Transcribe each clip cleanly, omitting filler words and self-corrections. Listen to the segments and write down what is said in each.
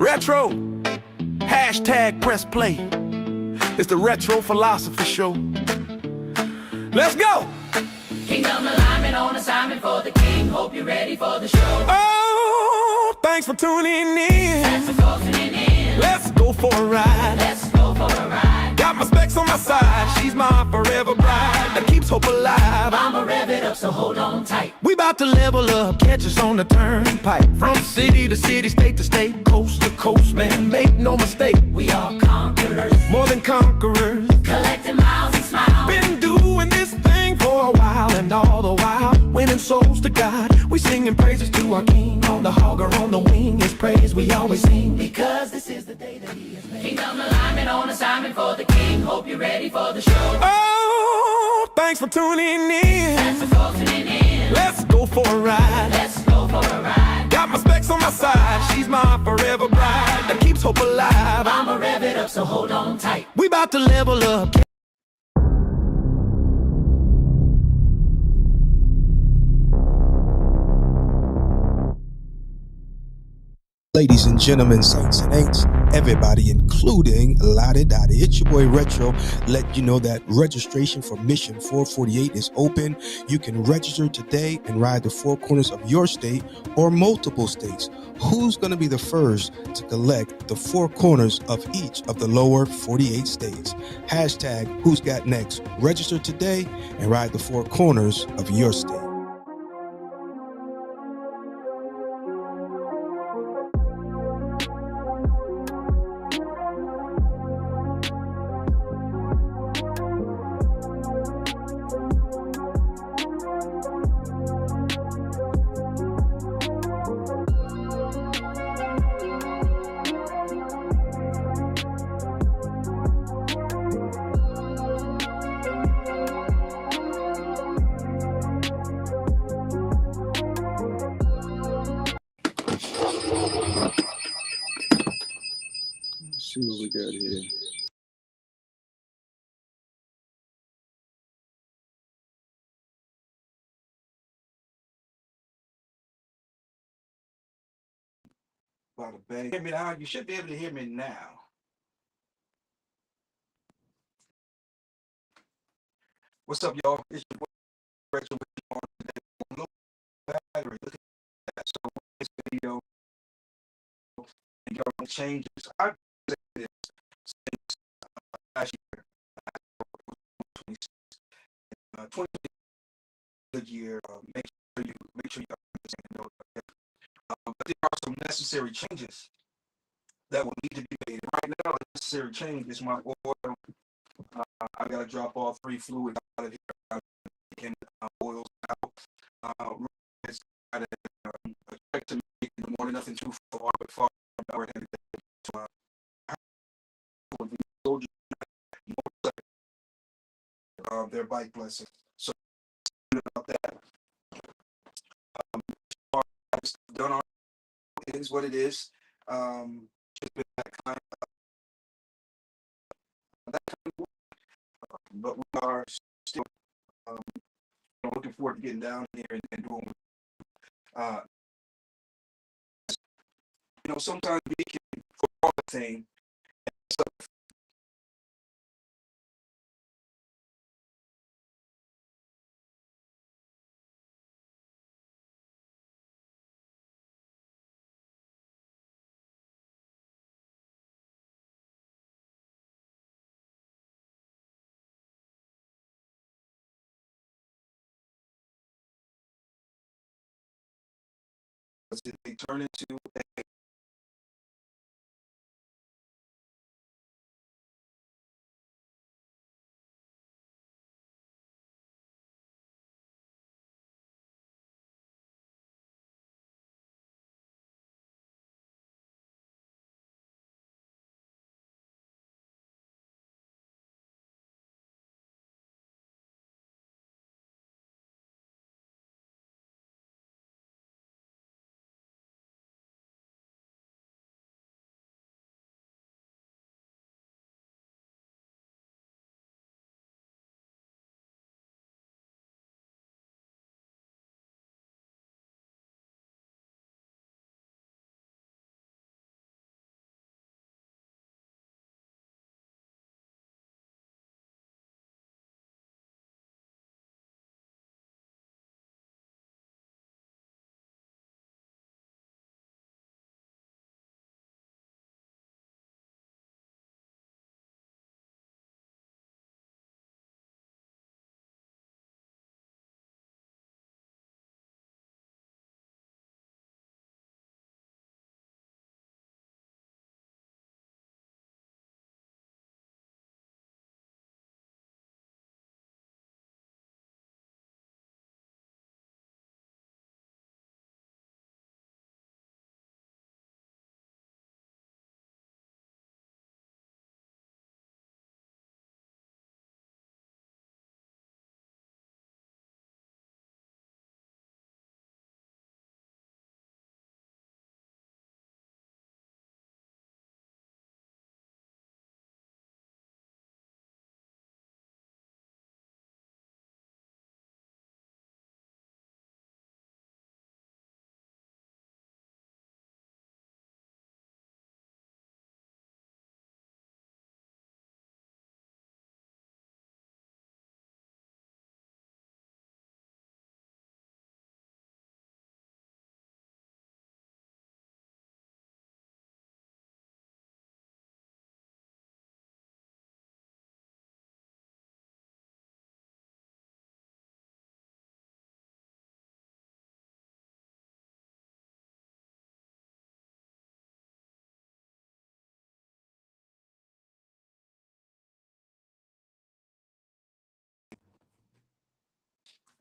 Retro, hashtag press play. It's the Retro Philosophy Show. Let's go! Kingdom alignment on assignment for the king. Hope you're ready for the show. Oh, thanks for tuning in. Thanks for tuning in. Let's go for a ride. Let's go for a ride. Got my specs on my side. She's my forever bride that keeps hope alive. I'ma rev it up, so hold on tight. We bout to level up, catch us on the turnpike. From city to city, state to state, coast to coast, man, make no mistake. We are conquerors, More than conquerors. collecting miles and smiles. Been doing this thing for a while, and all the while winning souls to God. We singing praises to our King. On the hog or on the wing, His praise we always sing, because this is the day that He has made. Kingdom alignment on assignment for the king. Hope you're ready for the show. Oh, thanks for tuning in. Thanks for tuning in. Let's go for a ride. Let's go for a ride. Got my specs on my side. She's my forever bride that keeps hope alive. I'ma rev it up, so hold on tight. We bout to level up. Ladies and gentlemen, saints and ain'ts, everybody, including Lottie Dottie. It's your boy Retro. Let you know that registration for Mission 448 is open. You can register today and ride the four corners of your state or multiple states. Who's going to be the first to collect the four corners of each of the lower 48 states? Hashtag Who's Got Next. Register today and ride the four corners of your state. Let's see what we got here. Bada bang. Hear me now? You should be able to hear me now. What's up, y'all? It's your boy Rachel with you on today. Low battery. Look at that. So this video and y'all changes. I say this since last year. 20 good year. Make sure you understand and know that. But there are some necessary changes that will need to be made. Right now, the necessary change is my oil. I got to drop all three fluids out of here. Taking oils out. It's got a check to make in the morning, nothing too far, but far from their bike blessing. So about that. Done on it is what it is. Just been that kind of work. But we are still looking forward to getting down here and doing. Sometimes we can for all the thing. They turn into a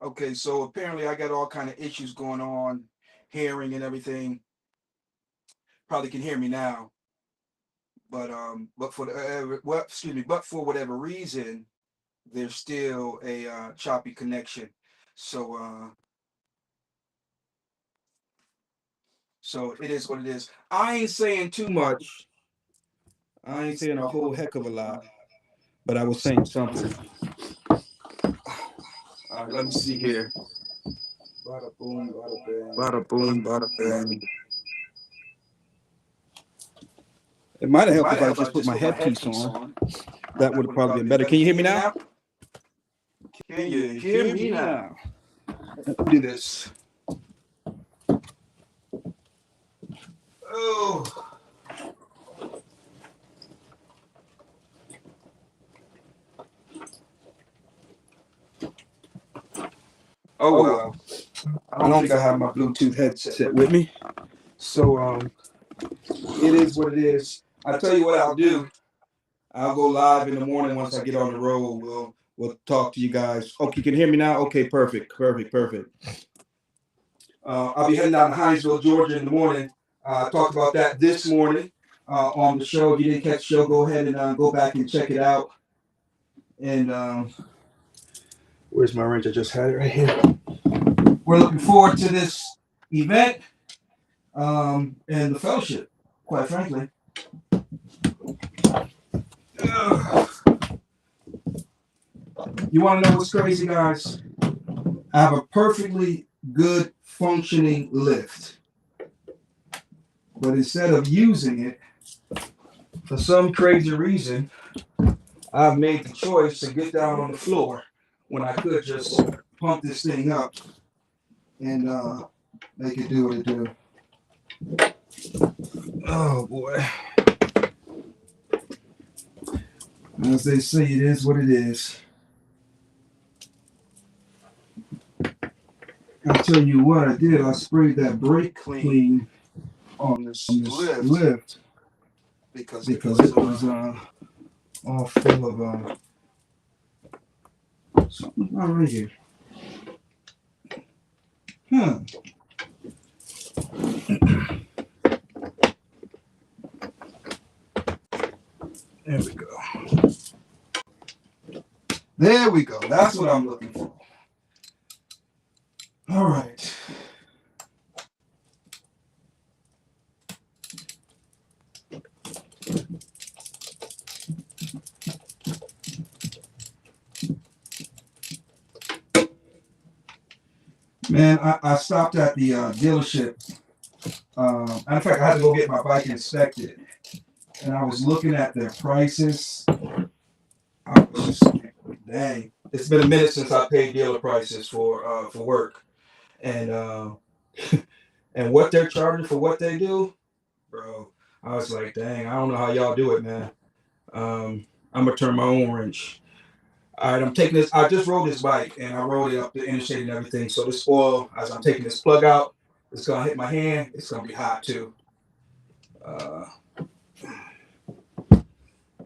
Okay, so apparently I got all kind of issues going on, hearing and everything. Probably can hear me now, but for the well, excuse me, but for whatever reason, there's still a choppy connection. So so it is what it is. I ain't saying too much. I ain't saying a whole heck of a lot, but I was saying something. All right, let me see here. Bada boom, bada bang. Bada boom, bada bang. It might have helped if I just put my headpiece on. That would have probably been better. Can you hear me now? Can you hear me now? Let me do this. Oh. Oh well. I don't think I have my Bluetooth headset with me. So it is what it is. I tell you what I'll do. I'll go live in the morning once I get on the road. We'll talk to you guys. Okay, you can hear me now? Okay, perfect. I'll be heading down to Hinesville, Georgia in the morning. I talked about that this morning on the show. If you didn't catch the show, go ahead and go back and check it out. And where's my wrench? I just had it right here. We're looking forward to this event and the fellowship, quite frankly. You want to know what's crazy, guys? I have a perfectly good functioning lift, but instead of using it, for some crazy reason, I've made the choice to get down on the floor when I could just pump this thing up and make it do what it do. Oh boy. As they say, it is what it is. I'll tell you what I did. I sprayed that brake clean on this lift because it was all full of something's not right here. Huh. There we go. There we go. That's what I'm looking for. All right. Man, I stopped at the dealership. In fact, I had to go get my bike inspected. And I was looking at their prices. I was just like, dang. It's been a minute since I paid dealer prices for work. And and what they're charging for what they do, bro. I was like, dang, I don't know how y'all do it, man. I'm gonna turn my own wrench. All right, I'm taking this. I just rode this bike and I rode it up the interstate and everything. So this oil, as I'm taking this plug out, it's gonna hit my hand. It's gonna be hot too.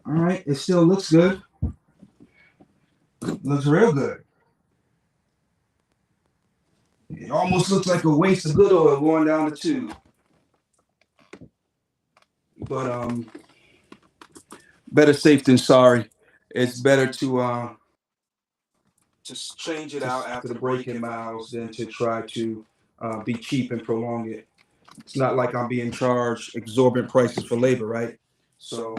All right, it still looks good. Looks real good. It almost looks like a waste of good oil going down the tube. But better safe than sorry. It's better to change it out after the break-in miles than to try to be cheap and prolong it. It's not like I'm being charged exorbitant prices for labor, right? So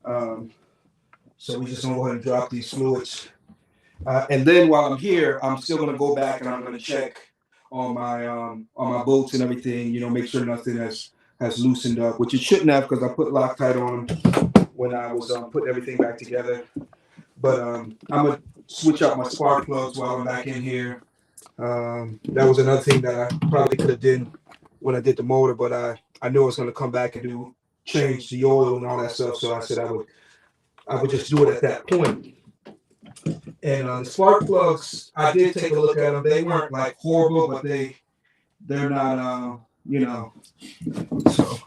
we just gonna go ahead and drop these fluids. And then while I'm here, I'm still gonna go back and I'm gonna check on my bolts and everything. You know, make sure nothing has loosened up, which it shouldn't have because I put Loctite on them when I was putting everything back together. But I'm gonna switch out my spark plugs while I'm back in here. That was another thing that I probably could have done when I did the motor, but I knew I was gonna come back and change the oil and all that stuff. So I said I would just do it at that point. And the spark plugs, I did take a look at them. They weren't like horrible, but they're not you know.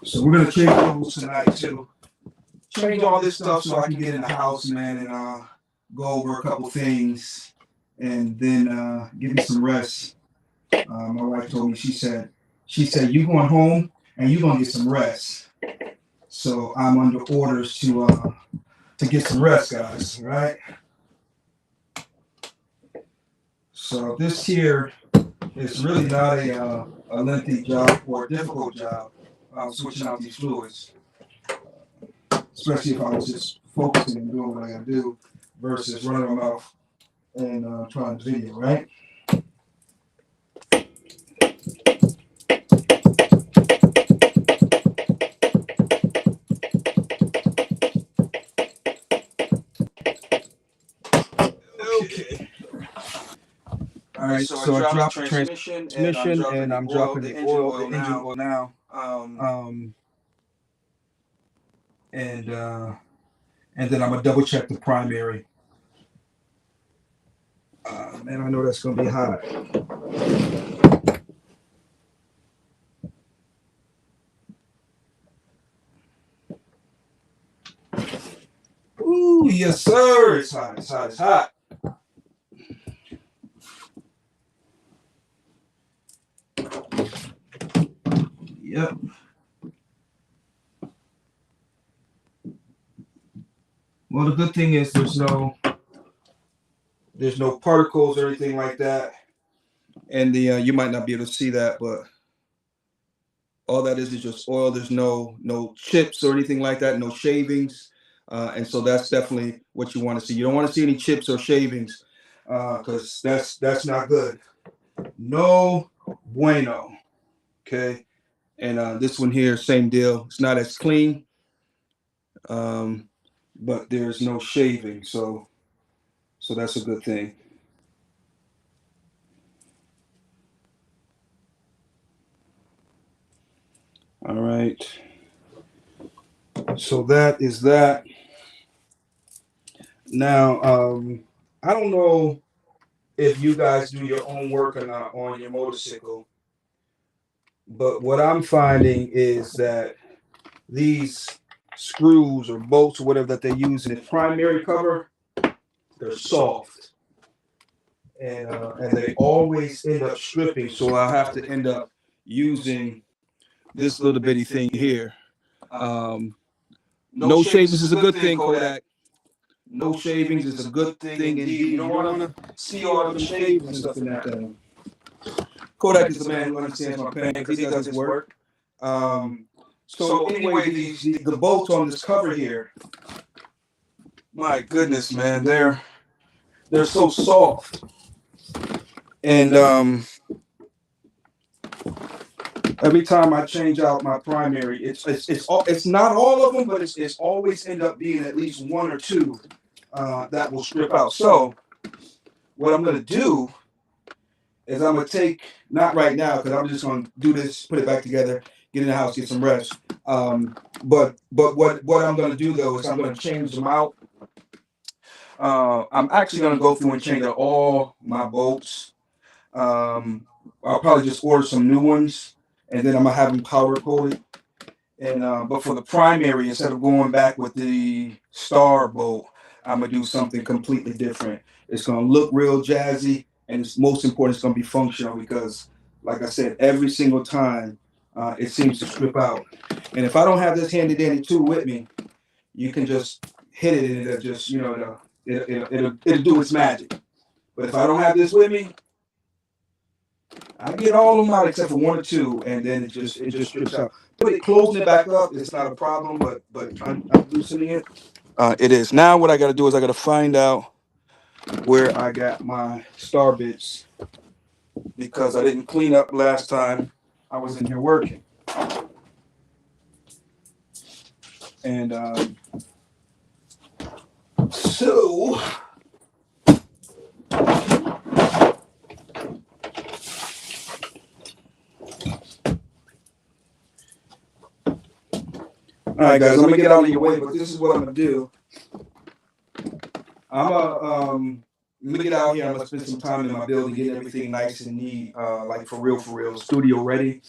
So we're gonna change those tonight too. Change all this stuff so I can get in the house, man, and go over a couple things and then give me some rest. My wife told me, she said, you going home and you gonna get some rest. So I'm under orders to get some rest, guys. Right. So this here is really not a lengthy job or a difficult job. Switching out these fluids, especially if I was just focusing and doing what I gotta do versus running my mouth and trying to video, right? Okay. All right, so I dropped the transmission and I'm dropping the engine oil now. And then I'm gonna double check the primary. Man, I know that's gonna be hot. Ooh, yes, sir. It's hot. It's hot. It's hot. Yep. Well, the good thing is there's no particles or anything like that, and the you might not be able to see that, but all that is just oil. There's no chips or anything like that, no shavings, and so that's definitely what you want to see. You don't want to see any chips or shavings, because that's not good. No bueno. Okay, and this one here, same deal. It's not as clean, but there's no shaving, so that's a good thing. All right. So that is that. Now, I don't know if you guys do your own work or not on your motorcycle, but what I'm finding is that these screws or bolts or whatever that they use in the primary cover, they're soft. And they always end up stripping, so I have to end up using this little bitty thing here. No shavings is a good thing, Kodak. No shavings is a good thing indeed. You don't want to see all of the shavings and stuff in that thing. Kodak is the man who understands my pain because he does his work. So anyway, the bolts on this cover here, my goodness, man, they're so soft. And every time I change out my primary, it's not all of them, but it's always end up being at least one or two that will strip out. So what I'm gonna do is I'm gonna take, not right now because I'm just gonna do this, put it back together, get in the house, get some rest. But what I'm gonna do though is I'm gonna change them out. I'm actually gonna go through and change out all my bolts. I'll probably just order some new ones, and then I'm gonna have them powder coated. And but for the primary, instead of going back with the star bolt, I'm gonna do something completely different. It's gonna look real jazzy, and it's most important, it's gonna be functional because, like I said, every single time it seems to strip out. And if I don't have this handy dandy tool with me, you can just hit it and it'll just, it'll do its magic. But if I don't have this with me, I get all of them out except for one or two, and then it just strips out. Closing it back up, it's not a problem, but loosening it, it is. Now what I got to do is I got to find out where I got my star bits because I didn't clean up last time I was in here working. And so all right, guys, I'm gonna get out of your way, but this is what I'm gonna do. I'm gonna get out here. I'm gonna spend some time in my building, getting everything nice and neat, like for real, studio ready.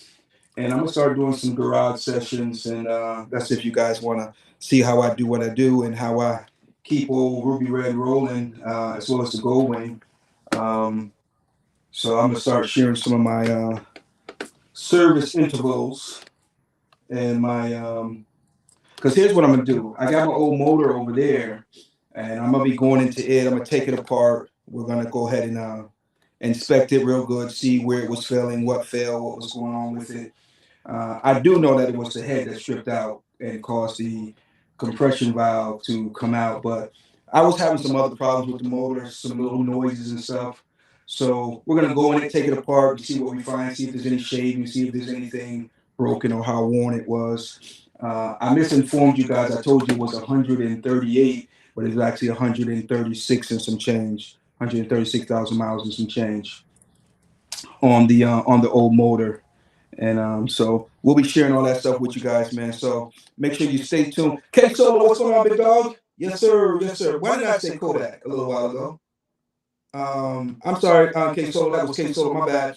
And I'm gonna start doing some garage sessions, and that's if you guys want to see how I do what I do and how I keep old Ruby Red rolling, as well as the Gold Wing. So I'm gonna start sharing some of my service intervals and my because here's what I'm gonna do. I got my old motor over there, and I'm gonna be going into it. I'm gonna take it apart. We're gonna go ahead and inspect it real good, see where it was failing, what failed, what was going on with it. I do know that it was the head that stripped out and caused the compression valve to come out, but I was having some other problems with the motor, some little noises and stuff. So we're gonna go in it, take it apart, and see what we find, see if there's any shaving, see if there's anything broken or how worn it was. I misinformed you guys. I told you it was 138, but it's actually 136 and some change, 136,000 miles and some change on the old motor. And so we'll be sharing all that stuff with you guys, man. So make sure you stay tuned. K Solo, what's going on, big dog? Yes, sir. Yes, sir. Why did I say Kodak a little while ago? I'm sorry, K Solo. That was K Solo. My bad.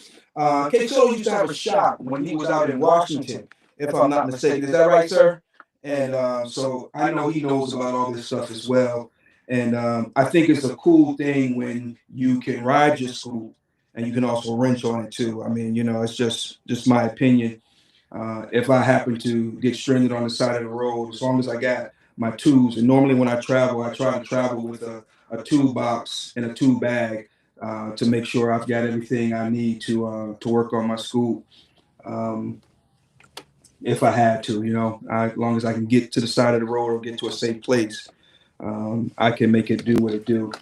K Solo used to have a shop when he was out in Washington, if I'm not mistaken. Is that right, sir? And so I know he knows about all this stuff as well. And I think it's a cool thing when you can ride your scoop and you can also wrench on it too. I mean, it's just my opinion. If I happen to get stranded on the side of the road, as long as I got my tools, and normally when I travel, I try to travel with a tool box and a tool bag to make sure I've got everything I need to work on my scoop. If I had to, as long as I can get to the side of the road or get to a safe place, I can make it do what it do.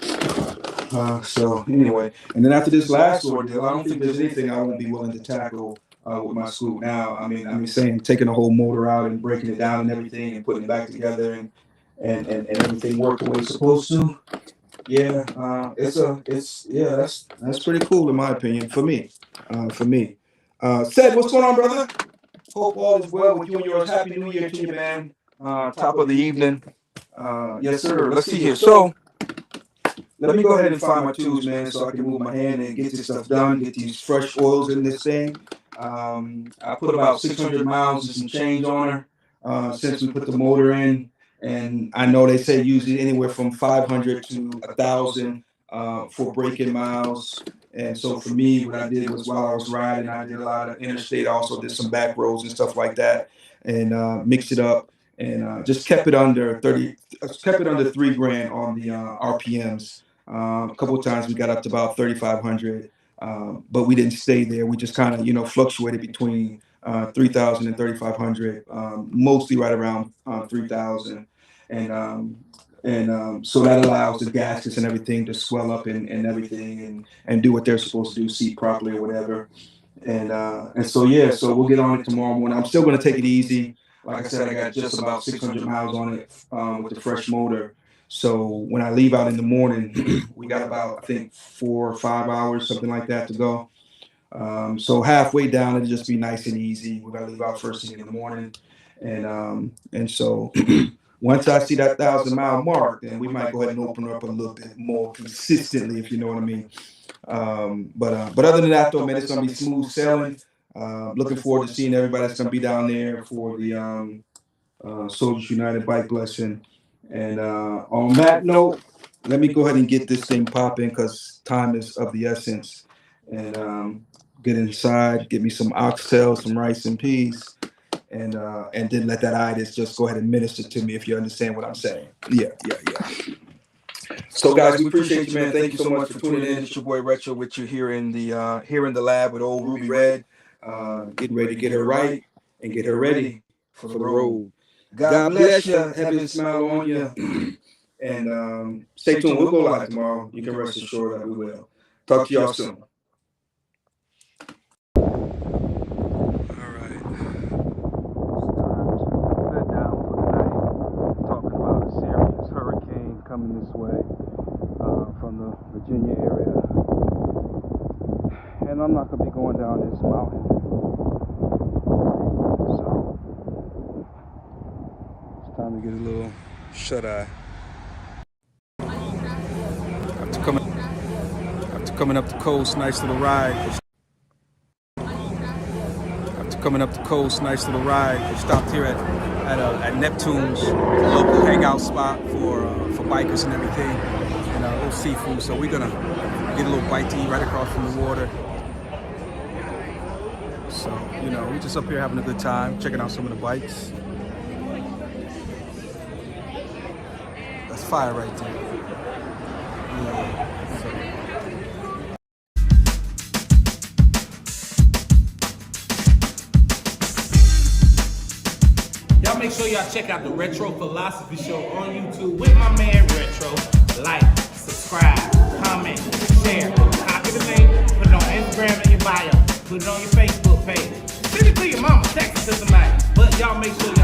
So anyway, and then after this last ordeal, I don't think there's anything I won't be willing to tackle with my scoop now. I mean, saying taking the whole motor out and breaking it down and everything and putting it back together and everything work the way it's supposed to. Yeah, that's pretty cool in my opinion for me. Said, what's going on, brother? Hope all is well with you and yours. Happy New Year to you, man. Top of the evening. Yes, sir. Let's see here. So let me go ahead and find my tools, man, so I can move my hand and get this stuff done, get these fresh oils in this thing. I put about 600 miles and some change on her since we put the motor in. And I know they say usually anywhere from 500 to 1,000 for braking miles. And so for me, what I did was while I was riding, I did a lot of interstate. I also did some back roads and stuff like that, and mixed it up and just kept it under 30, kept it under $3,000 on the RPMs. A couple of times we got up to about 3,500, but we didn't stay there. We just kind of, fluctuated between 3,000 and 3,500, mostly right around 3,000. And so that allows the gaskets and everything to swell up and everything and do what they're supposed to do, seat properly or whatever. And so, yeah, so we'll get on it tomorrow morning. I'm still going to take it easy. Like I said, I got just about 600 miles on it with the fresh motor. So when I leave out in the morning, we got about, I think, 4 or 5 hours, something like that to go. So halfway down, it'll just be nice and easy. We're going to leave out first thing in the morning. And so once I see that 1,000-mile mark, then we might go ahead and open her up a little bit more consistently, if you know what I mean. But other than that, though, man, it's going to be smooth sailing. Looking forward to seeing everybody that's going to be down there for the Soldiers United Bike Blessing. And on that note, let me go ahead and get this thing popping because time is of the essence. And get inside, get me some oxtail, some rice and peas, and then let that itis just go ahead and minister to me, if you understand what I'm saying. Yeah. So guys, we appreciate you, man. Thank you so much for tuning in. It's your boy Retro with you here in the lab with old Ruby Red, getting ready to get her right and get her ready for the road. God bless you. Heaven smile on you. And stay tuned. We'll go live tomorrow. You can rest assured that we will. Talk to y'all soon. Coming this way from the Virginia area, and I'm not gonna be going down this mountain, so it's time to get a little shut-eye. After coming up the coast, nice little ride. Coming up the coast, nice little ride. We stopped here at Neptune's, local hangout spot for bikers and everything, and little seafood. So we're gonna get a little bite to eat right across from the water. So, you know, we're just up here having a good time, checking out some of the bikes. That's fire right there. Yeah, so. Y'all make sure y'all check out the Retro Philosophy Show on YouTube with my man Retro. Like, subscribe, comment, share, copy the link, put it on Instagram in your bio, put it on your Facebook page. Send it to your mama, text it to somebody. But y'all make sure y'all